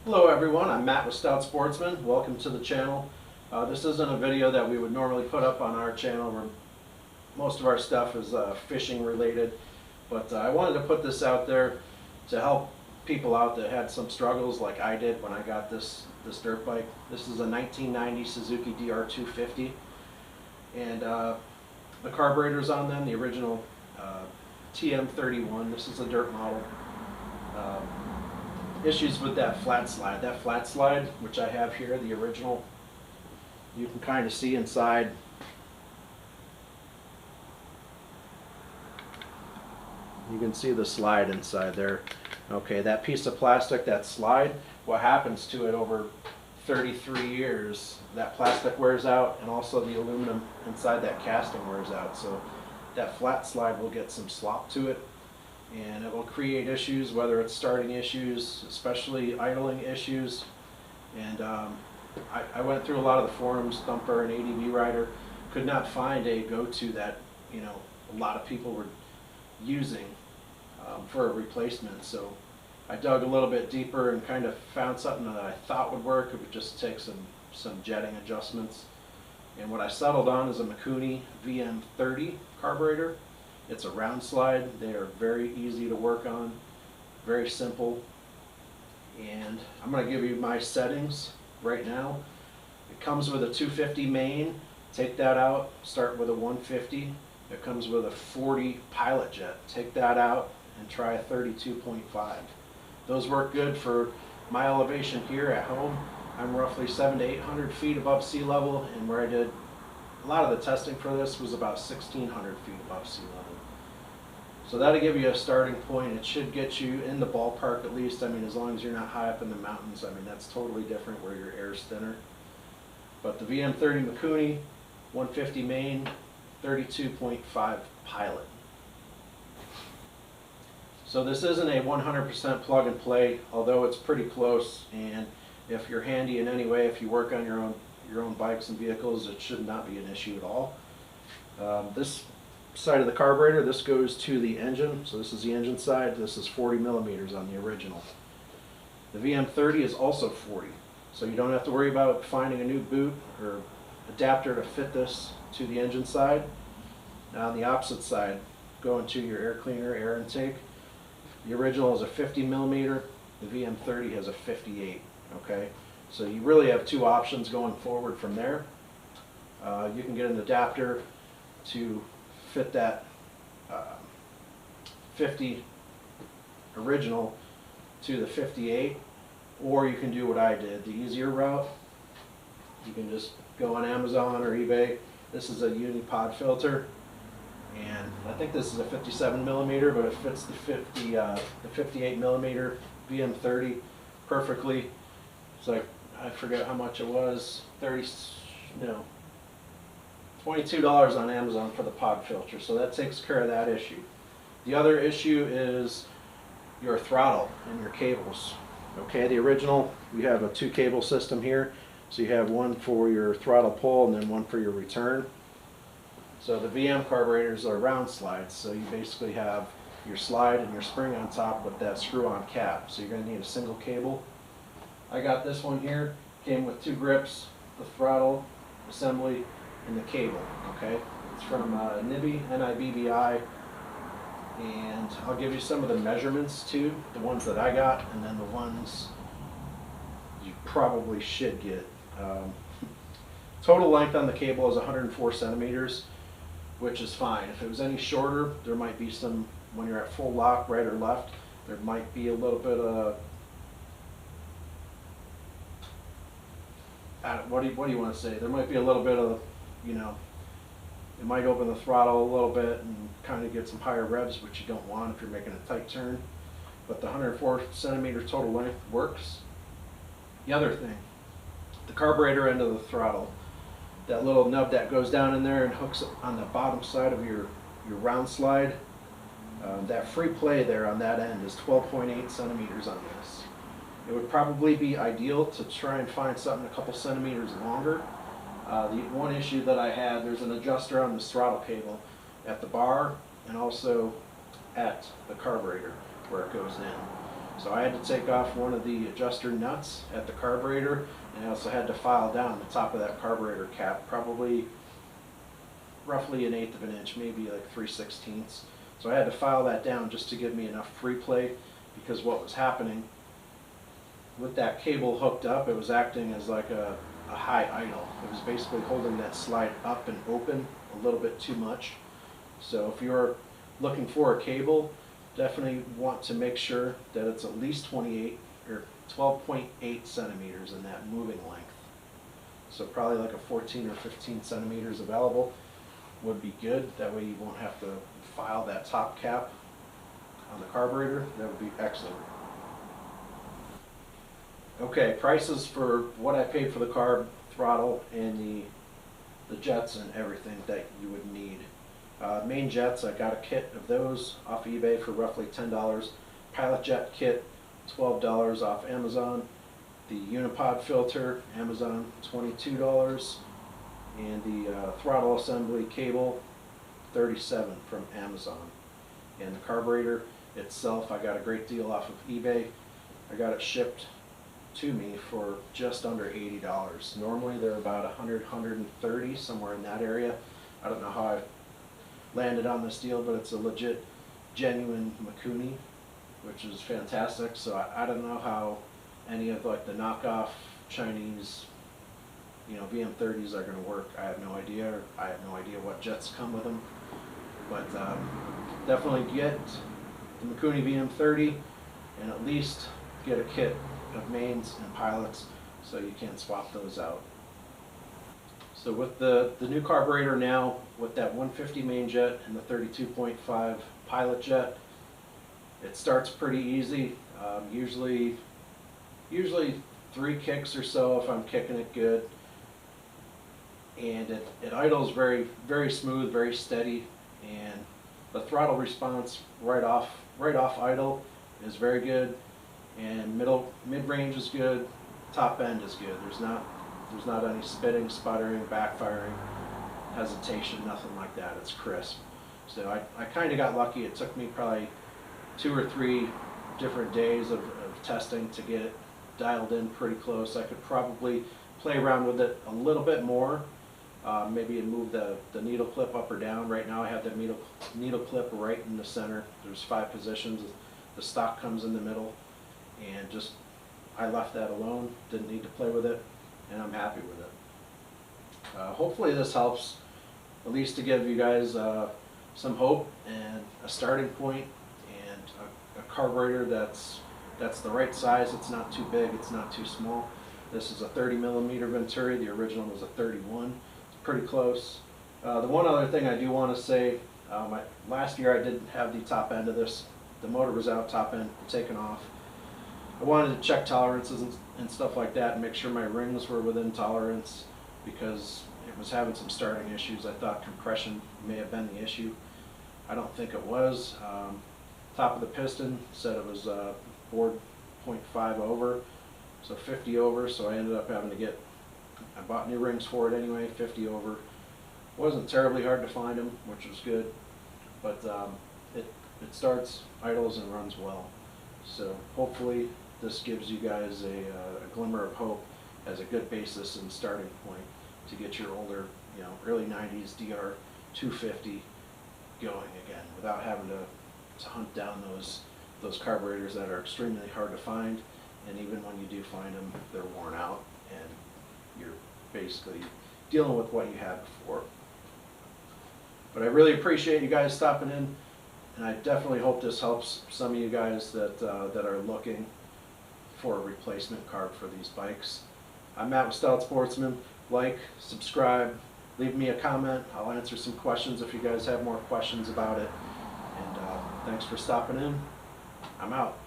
Hello everyone, I'm Matt with Stout Sportsmen. Welcome to the channel. This isn't a video that we would normally put up on our channel where most of our stuff is fishing related, but I wanted to put this out there to help people out that had some struggles like I did when I got this dirt bike. This is a 1990 Suzuki DR 250, and the carburetors on them, the original TM-31. This is a dirt model. Issues with that flat slide. That flat slide, which I have here, the original, you can kind of see inside. You can see the slide inside there. Okay, that piece of plastic, that slide, what happens to it over 33 years, that plastic wears out and also the aluminum inside that casting wears out. So that flat slide will get some slop to it, and it will create issues, whether it's starting issues, especially idling issues. And I went through a lot of the forums, Thumper and ADV Rider, could not find a go-to that a lot of people were using for a replacement. So I dug a little bit deeper and kind of found something that I thought would work. It would just take some jetting adjustments. And what I settled on is a Mikuni VM-30 carburetor. It's a round slide. They are very easy to work on, very simple. And I'm going to give you my settings right now. It comes with a 250 main. Take that out, start with a 150. It comes with a 40 pilot jet. Take that out and try a 32.5. Those work good for my elevation here at home. I'm roughly 700 to 800 feet above sea level, and where I did a lot of the testing for this was about 1,600 feet above sea level. So that'll give you a starting point. It should get you in the ballpark at least. I mean, as long as you're not high up in the mountains. I mean, that's totally different where your air's thinner. But the VM-30 Mikuni, 150 main, 32.5 pilot. So this isn't a 100% plug and play, although it's pretty close. And if you're handy in any way, if you work on your own bikes and vehicles, it should not be an issue at all. This side of the carburetor, this goes to the engine. So this is the engine side. This is 40 millimeters on the original. The VM-30 is also 40. So you don't have to worry about finding a new boot or adapter to fit this to the engine side. Now on the opposite side, going to your air cleaner, air intake. The original is a 50 millimeter. The VM-30 has a 58. Okay, so you really have two options going forward from there. You can get an adapter to fit that 50 original to the 58, or you can do what I did, the easier route. You can just go on Amazon or eBay. This is a unipod filter, and I think this is a 57 millimeter, but it fits the 58 millimeter VM-30 perfectly. It's like, I forget how much it was, $22 on Amazon for the pod filter, so that takes care of that issue. The other issue is your throttle and your cables. Okay, the original, we have a 2-cable system here, so you have one for your throttle pull and then one for your return. So the VM carburetors are round slides, so you basically have your slide and your spring on top with that screw-on cap, so you're going to need a single cable. I got this one here, came with 2 grips, the throttle assembly, and the cable. Okay, it's from NIBBI, and I'll give you some of the measurements too, the ones that I got, and then the ones you probably should get. Total length on the cable is 104 centimeters, which is fine. If it was any shorter, there might be some, when you're at full lock, right or left, there might be a little bit of what do you want to say? There might be a little bit of, it might open the throttle a little bit and kind of get some higher revs, which you don't want if you're making a tight turn. But the 104 centimeter total length works. The other thing, the carburetor end of the throttle, that little nub that goes down in there and hooks on the bottom side of your round slide, that free play there on that end is 12.8 centimeters on this. It would probably be ideal to try and find something a couple centimeters longer. The one issue that I had, there's an adjuster on this throttle cable at the bar and also at the carburetor where it goes in. So I had to take off one of the adjuster nuts at the carburetor, and I also had to file down the top of that carburetor cap, probably roughly 1/8 of an inch, maybe like 3/16. So I had to file that down just to give me enough free play, because what was happening with that cable hooked up, it was acting as like a high idle. It was basically holding that slide up and open a little bit too much. So if you're looking for a cable, definitely want to make sure that it's at least 28 or 12.8 centimeters in that moving length. So probably like a 14 or 15 centimeters available would be good. That way you won't have to file that top cap on the carburetor. That would be excellent. Okay, prices for what I paid for the carb, throttle, and the jets and everything that you would need. Main jets, I got a kit of those off eBay for roughly $10. Pilot jet kit, $12 off Amazon. The unipod filter, Amazon, $22. And the throttle assembly cable, $37 from Amazon. And the carburetor itself, I got a great deal off of eBay. I got it shipped to me for just under $80. Normally they're about $100, $130, somewhere in that area. I don't know how I landed on this deal, but it's a legit, genuine Mikuni, which is fantastic. So I don't know how any of like the knockoff Chinese, you know, VM-30s are going to work. I have no idea. I have no idea what jets come with them. But definitely get the Mikuni VM-30 and at least get a kit of mains and pilots so you can swap those out. So with the new carburetor now, with that 150 main jet and the 32.5 pilot jet, it starts pretty easy. Usually 3 kicks or so if I'm kicking it good. And it idles very, very smooth, very steady, and the throttle response right off idle is very good, and mid-range is good, top end is good. There's not any spitting, sputtering, backfiring, hesitation, nothing like that. It's crisp. So I kind of got lucky. It took me probably 2 or 3 different days of testing to get it dialed in pretty close. I could probably play around with it a little bit more. Maybe move the needle clip up or down. Right now I have the needle clip right in the center. There's 5 positions. The stock comes in the middle, and just I left that alone. Didn't need to play with it, and I'm happy with it. Hopefully this helps, at least to give you guys some hope and a starting point, and a carburetor that's the right size. It's not too big, it's not too small. This is a 30mm Venturi. The original was a 31. Pretty close. The one other thing I do want to say, last year I didn't have the top end of this. The motor was out, top end taken off. I wanted to check tolerances and stuff like that and make sure my rings were within tolerance, because it was having some starting issues. I thought compression may have been the issue. I don't think it was. Top of the piston said it was 4.5 over, so 50 over, so I ended up having to I bought new rings for it anyway, 50 over. Wasn't terribly hard to find them, which was good, but it starts, idles, and runs well. So hopefully this gives you guys a glimmer of hope as a good basis and starting point to get your older, early 90s DR 250 going again, without having to hunt down those carburetors that are extremely hard to find, and even when you do find them, they're worn out, and you're basically dealing with what you had before. But I really appreciate you guys stopping in, and I definitely hope this helps some of you guys that are looking for a replacement carb for these bikes. I'm Matt with Stout Sportsman. Like, subscribe, leave me a comment. I'll answer some questions if you guys have more questions about it. And thanks for stopping in. I'm out.